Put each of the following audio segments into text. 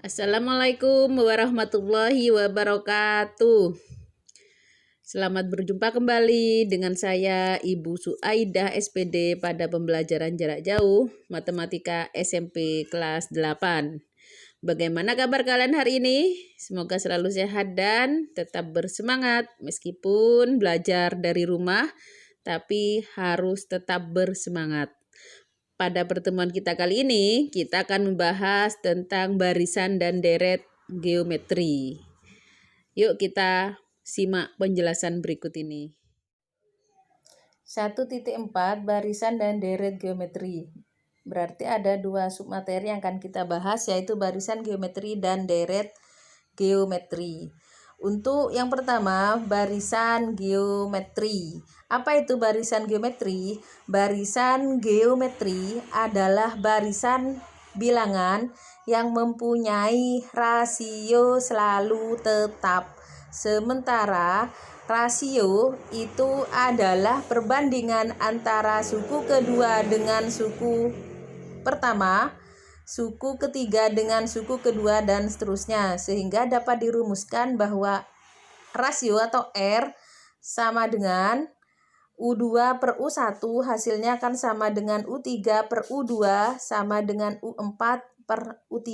Assalamualaikum warahmatullahi wabarakatuh. Selamat berjumpa kembali dengan saya Ibu Suaidah SPD pada pembelajaran jarak jauh Matematika SMP kelas 8. Bagaimana kabar kalian hari ini? Semoga selalu sehat dan tetap bersemangat meskipun belajar dari rumah, tapi harus tetap bersemangat. Pada pertemuan kita kali ini, kita akan membahas tentang barisan dan deret geometri. Yuk kita simak penjelasan berikut ini. 1.4 Barisan dan deret geometri. Berarti ada dua submateri yang akan kita bahas, yaitu barisan geometri dan deret geometri. Untuk yang pertama, barisan geometri. Apa itu barisan geometri? Barisan geometri adalah barisan bilangan yang mempunyai rasio selalu tetap. Sementara rasio itu adalah perbandingan antara suku kedua dengan suku pertama, suku ketiga dengan suku kedua, dan seterusnya, sehingga dapat dirumuskan bahwa rasio atau R sama dengan U2 per U1, hasilnya akan sama dengan U3 per U2 sama dengan U4 per U3.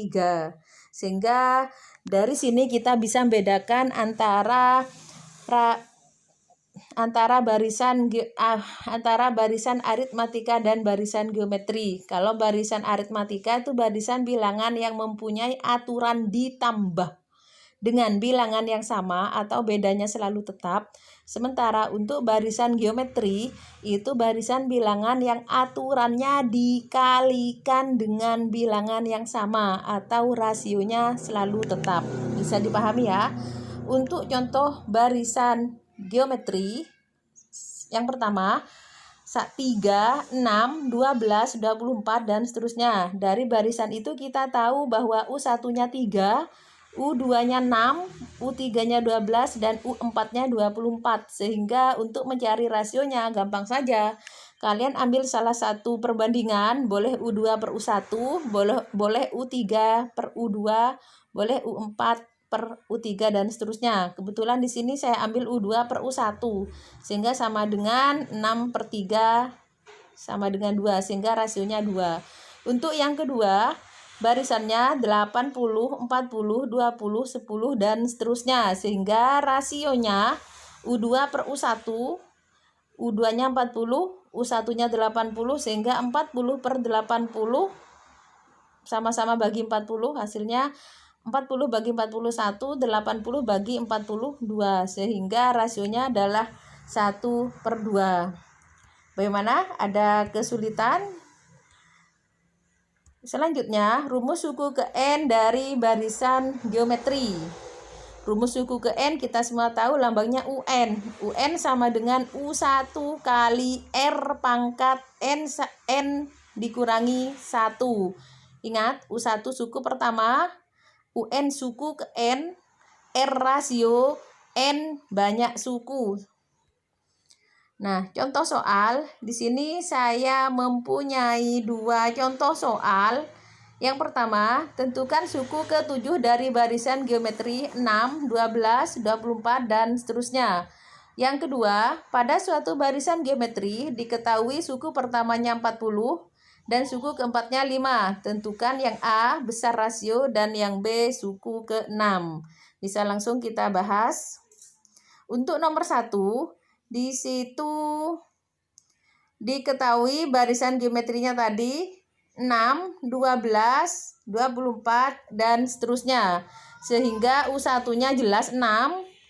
Sehingga dari sini kita bisa membedakan antara barisan aritmatika dan barisan geometri. Kalau barisan aritmatika itu barisan bilangan yang mempunyai aturan ditambah dengan bilangan yang sama atau bedanya selalu tetap. Sementara untuk barisan geometri itu barisan bilangan yang aturannya dikalikan dengan bilangan yang sama atau rasionya selalu tetap. Bisa dipahami ya? Untuk contoh barisan geometri, yang pertama 3, 6, 12, 24 dan seterusnya. Dari barisan itu kita tahu bahwa U1-nya 3, U2-nya 6, U3-nya 12 dan U4-nya 24. Sehingga untuk mencari rasionya gampang saja. Kalian ambil salah satu perbandingan, boleh U2 per U1, boleh U3 per U2, boleh U4 per U3 dan seterusnya. Kebetulan di sini saya ambil U2 per U1 sehingga sama dengan 6 per 3 sama dengan 2 sehingga rasionya 2. Untuk yang kedua, barisannya 80, 40, 20, 10 dan seterusnya sehingga rasionya U2 per U1, U2-nya 40, U1-nya 80 sehingga 40 per 80 sama-sama bagi 40, hasilnya 40 bagi 41, 80 bagi 42, sehingga rasionya adalah 1 per 2. Bagaimana? Ada kesulitan? Selanjutnya, rumus suku ke N dari barisan geometri. Rumus suku ke N kita semua tahu lambangnya UN. UN sama dengan U1 kali R pangkat N dikurangi 1. Ingat, U1 suku pertama, UN suku ke N, R rasio, N banyak suku. Nah, contoh soal, di sini saya mempunyai dua contoh soal. Yang pertama, tentukan suku ke-7 dari barisan geometri 6, 12, 24, dan seterusnya. Yang kedua, pada suatu barisan geometri diketahui suku pertamanya 40, dan suku keempatnya 5. Tentukan yang A besar rasio dan yang B suku ke-6. Bisa langsung kita bahas. Untuk nomor 1, di situ diketahui barisan geometrinya tadi 6, 12, 24 dan seterusnya. Sehingga U1-nya jelas 6.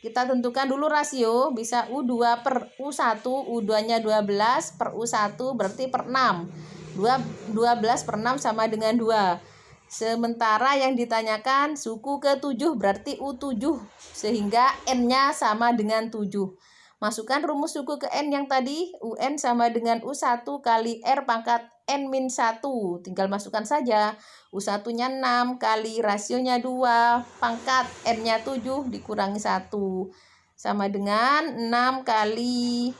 Kita tentukan dulu rasio, bisa U2 per U1, U2-nya 12 per U1 berarti per 6. 12 per 6 sama dengan 2. Sementara yang ditanyakan suku ke-7 berarti U7 sehingga N-nya sama dengan 7. Masukkan rumus suku ke N yang tadi, UN sama dengan U1 kali R pangkat N-1. Tinggal masukkan saja. U1-nya 6 kali rasionya 2, pangkat N-nya 7 dikurangi 1. Sama dengan 6 kali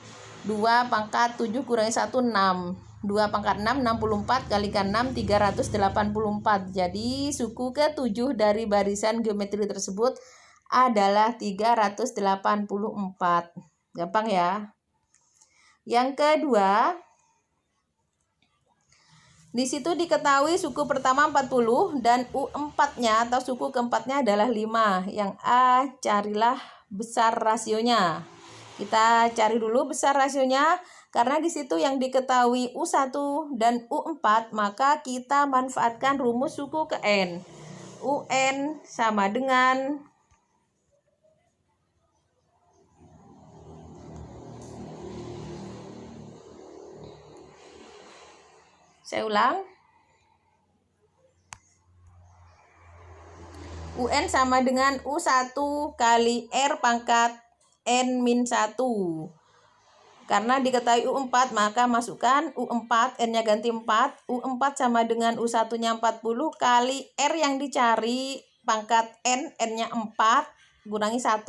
2 pangkat 7 kurangi 1, 6. 2 pangkat 6, 64 kalikan 6, 384. Jadi suku ke-7 dari barisan geometri tersebut adalah 384. Gampang ya. Yang kedua, di situ diketahui suku pertama 40 dan U4-nya atau suku keempatnya adalah 5. Yang A, carilah besar rasionya. Kita cari dulu besar rasionya. Karena di situ yang diketahui U1 dan U4, maka kita manfaatkan rumus suku ke N. UN sama dengan saya ulang. UN sama dengan U1 kali R pangkat N-1. Karena diketahui U4, maka masukkan U4, N-nya ganti 4. U4 sama dengan U1-nya 40 kali R yang dicari pangkat N, N-nya 4, kurangi 1.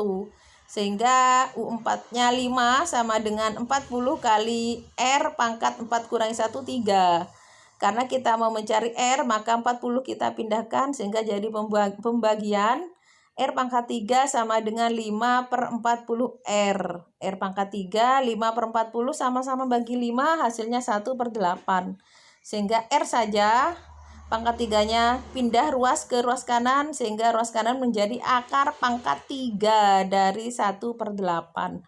Sehingga U4-nya 5 sama dengan 40 kali R pangkat 4 kurangi 1, 3. Karena kita mau mencari R, maka 40 kita pindahkan sehingga jadi pembagian. R pangkat 3 sama dengan 5 per 40 R. R pangkat 3, 5 per 40 sama-sama bagi 5, hasilnya 1 per 8. Sehingga R saja, pangkat 3-nya pindah ruas ke ruas kanan, sehingga ruas kanan menjadi akar pangkat 3 dari 1 per 8.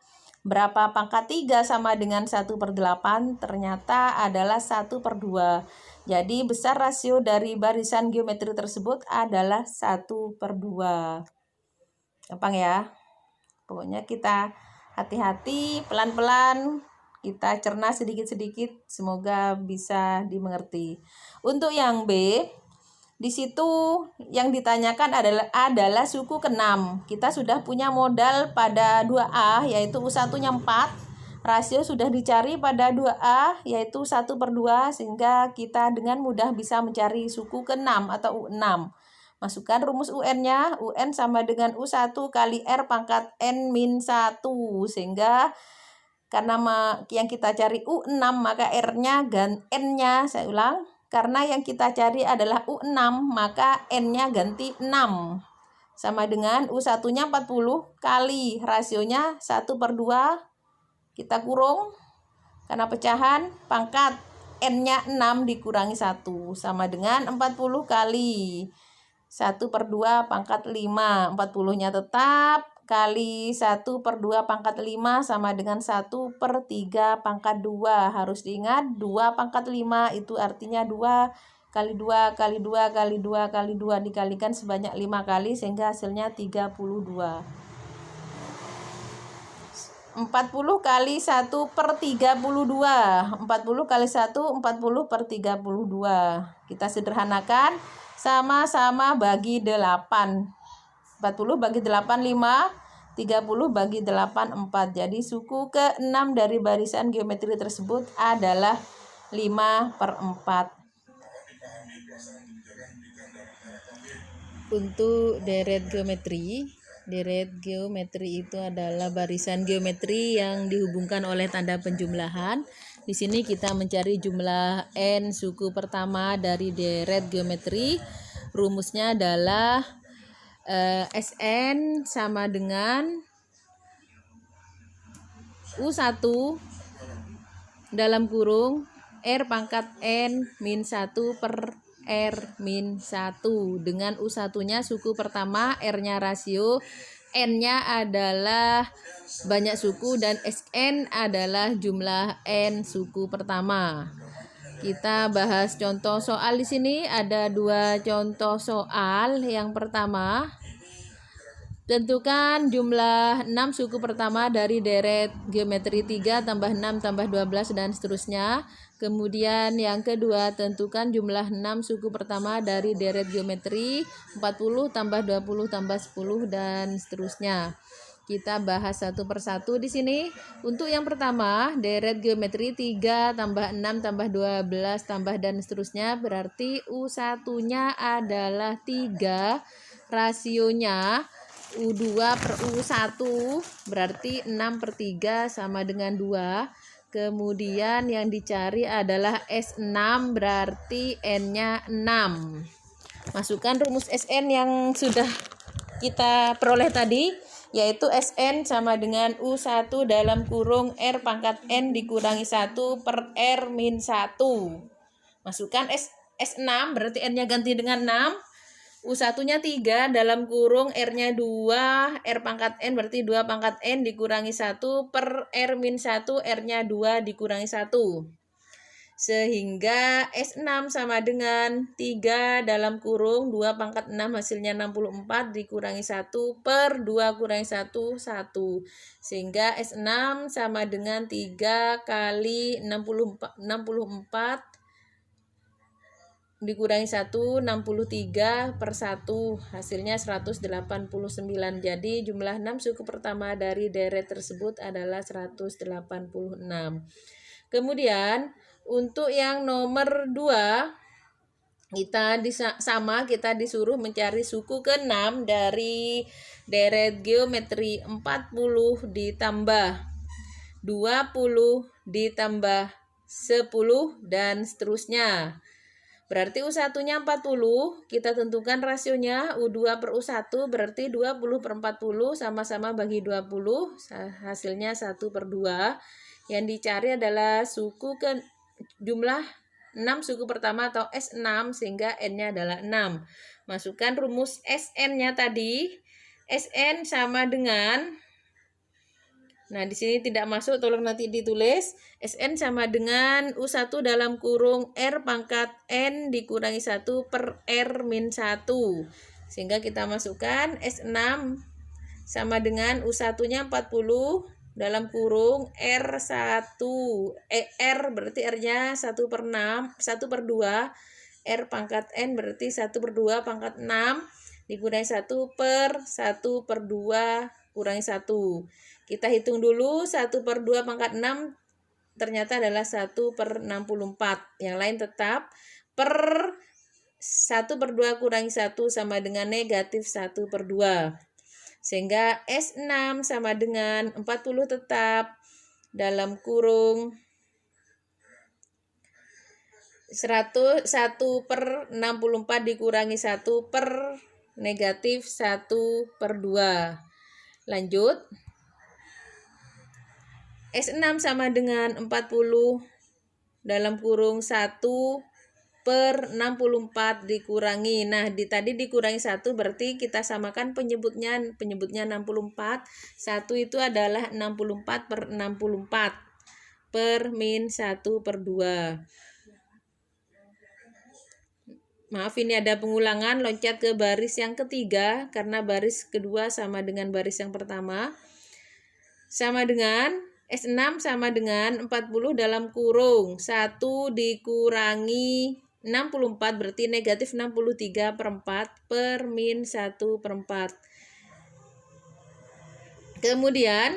Berapa pangkat 3 sama dengan 1 per 8? Ternyata adalah 1 per 2. Jadi besar rasio dari barisan geometri tersebut adalah 1 per 2. Gampang ya. Pokoknya kita hati-hati, pelan-pelan, kita cerna sedikit-sedikit, semoga bisa dimengerti. Untuk yang B, di situ yang ditanyakan adalah suku ke-6. Kita sudah punya modal pada 2A, yaitu U1-nya 4. Rasio sudah dicari pada 2A, yaitu 1 per 2, sehingga kita dengan mudah bisa mencari suku ke-6 atau U6. Masukkan rumus UN-nya, UN sama dengan U1 kali R pangkat N-1, sehingga karena yang kita cari U6, maka R-nya dan N-nya, saya ulang, karena yang kita cari adalah U6, maka N-nya ganti 6. Sama dengan U1-nya 40 kali rasionya 1 per 2. Kita kurung. Karena pecahan, pangkat N-nya 6 dikurangi 1. Sama dengan 40 kali 1 per 2 pangkat 5. 40-nya tetap. Kali 1 per 2 pangkat 5 sama dengan 1 per 3 pangkat 2. Harus diingat 2 pangkat 5 itu artinya 2 kali 2 kali 2 kali 2 kali 2 dikalikan sebanyak 5 kali sehingga hasilnya 32. 40 kali 1 per 32. 40 kali 1, 40 per 32. Kita sederhanakan, sama-sama bagi 8. 40 bagi 8, 5. 30 bagi 8, 4. Jadi suku ke-6 dari barisan geometri tersebut adalah 5 per 4. Untuk deret geometri itu adalah barisan geometri yang dihubungkan oleh tanda penjumlahan. Di sini kita mencari jumlah n suku pertama dari deret geometri. Rumusnya adalah Sn sama dengan U1 dalam kurung R pangkat N min 1 per R min 1 dengan U1-nya suku pertama, R-nya rasio, N-nya adalah banyak suku dan Sn adalah jumlah N suku pertama. Kita bahas contoh soal di sini. Ada 2 contoh soal. Yang pertama, tentukan jumlah 6 suku pertama dari deret geometri 3 tambah 6 tambah 12 dan seterusnya. Kemudian yang kedua, tentukan jumlah 6 suku pertama dari deret geometri 40 tambah 20 tambah 10 dan seterusnya. Kita bahas satu persatu di sini. Untuk yang pertama, deret geometri 3 tambah 6 tambah 12 tambah dan seterusnya, berarti U1-nya adalah 3, rasionya U2 per U1, berarti 6 per 3 sama dengan 2. Kemudian yang dicari adalah S6, berarti N-nya 6. Masukkan rumus SN yang sudah kita peroleh tadi, yaitu SN sama dengan U1 dalam kurung R pangkat N dikurangi 1 per R min 1. Masukkan S6, berarti N-nya ganti dengan 6. U1-nya 3 dalam kurung R-nya 2, R pangkat N berarti 2 pangkat N dikurangi 1 per R min 1, R-nya 2 dikurangi 1. Sehingga S6 sama dengan 3 dalam kurung 2 pangkat 6 hasilnya 64 dikurangi 1 per 2 kurangi 1, 1. Sehingga S6 sama dengan 3 kali 64 dikurangi 1, 63 per 1. Hasilnya 189. Jadi jumlah 6 suku pertama dari deret tersebut adalah 186. Kemudian untuk yang nomor 2, kita disuruh mencari suku ke-6 dari deret geometri 40 ditambah 20 ditambah 10 dan seterusnya. Berarti U1-nya 40, kita tentukan rasionya U2 per U1, berarti 20 per 40 sama-sama bagi 20, hasilnya 1 per 2. Yang dicari adalah jumlah 6 suku pertama atau S6, sehingga N-nya adalah 6. Masukkan rumus SN-nya tadi. SN sama dengan, nah di sini tidak masuk, tolong nanti ditulis. SN sama dengan U1 dalam kurung R pangkat N dikurangi 1 per R min 1. Sehingga kita masukkan S6 sama dengan U1-nya 40 dalam kurung R1, R berarti R-nya 1 per 6, 1 per 2, R pangkat N berarti 1 per 2 pangkat 6 dikurangi 1 per 1 per 2 kurangi 1. Kita hitung dulu, 1 per 2 pangkat 6 ternyata adalah 1 per 64. Yang lain tetap. Per 1 per 2 kurangi 1 sama dengan negatif 1 per 2. Sehingga S6 sama dengan 40 tetap dalam kurung 1 per 64 dikurangi 1 per negatif 1 per 2. Lanjut. S6 sama dengan 40 dalam kurung 1 per 64 dikurangi. Nah, tadi dikurangi 1 berarti kita samakan penyebutnya 64. 1 itu adalah 64 per 64 per min 1 per 2. Maaf, ini ada pengulangan, loncat ke baris yang ketiga karena baris kedua sama dengan baris yang pertama. Sama dengan S6 sama dengan 40 dalam kurung 1 dikurangi 64 berarti negatif 63 per 4 per min 1 per 4. Kemudian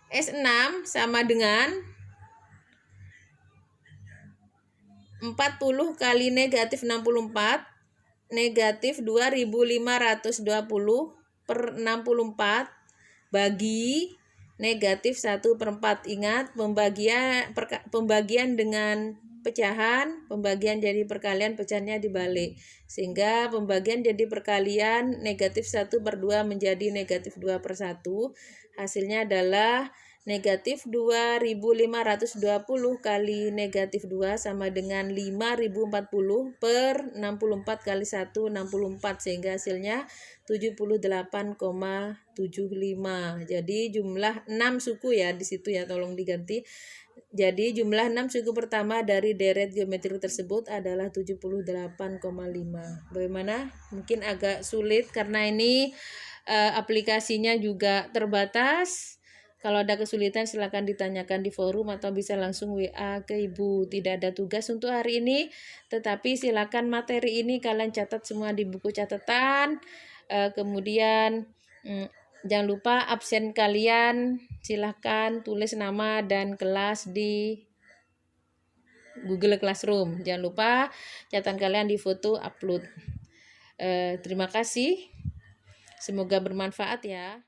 S6 sama dengan 40 kali negatif 64, negatif 2520 per 64 bagi negatif 1 per 4. Ingat, pembagian dengan pecahan, pembagian jadi perkalian, pecahannya dibalik. Sehingga pembagian jadi perkalian, negatif 1 per 2 menjadi negatif 2 per 1. Hasilnya adalah negatif 2520 kali negatif 2 sama dengan 5040 per 64 kali 1, 64. Sehingga hasilnya 78,75. Jadi jumlah 6 suku ya di situ ya, tolong diganti. Jadi jumlah 6 suku pertama dari deret geometri tersebut adalah 78,5. Bagaimana? Mungkin agak sulit karena ini aplikasinya juga terbatas. Kalau ada kesulitan silakan ditanyakan di forum atau bisa langsung WA ke Ibu. Tidak ada tugas untuk hari ini, tetapi silakan materi ini kalian catat semua di buku catatan. Kemudian Jangan lupa absen kalian silahkan tulis nama dan kelas di Google Classroom. Jangan lupa catatan kalian di foto upload. Terima kasih. Semoga bermanfaat ya.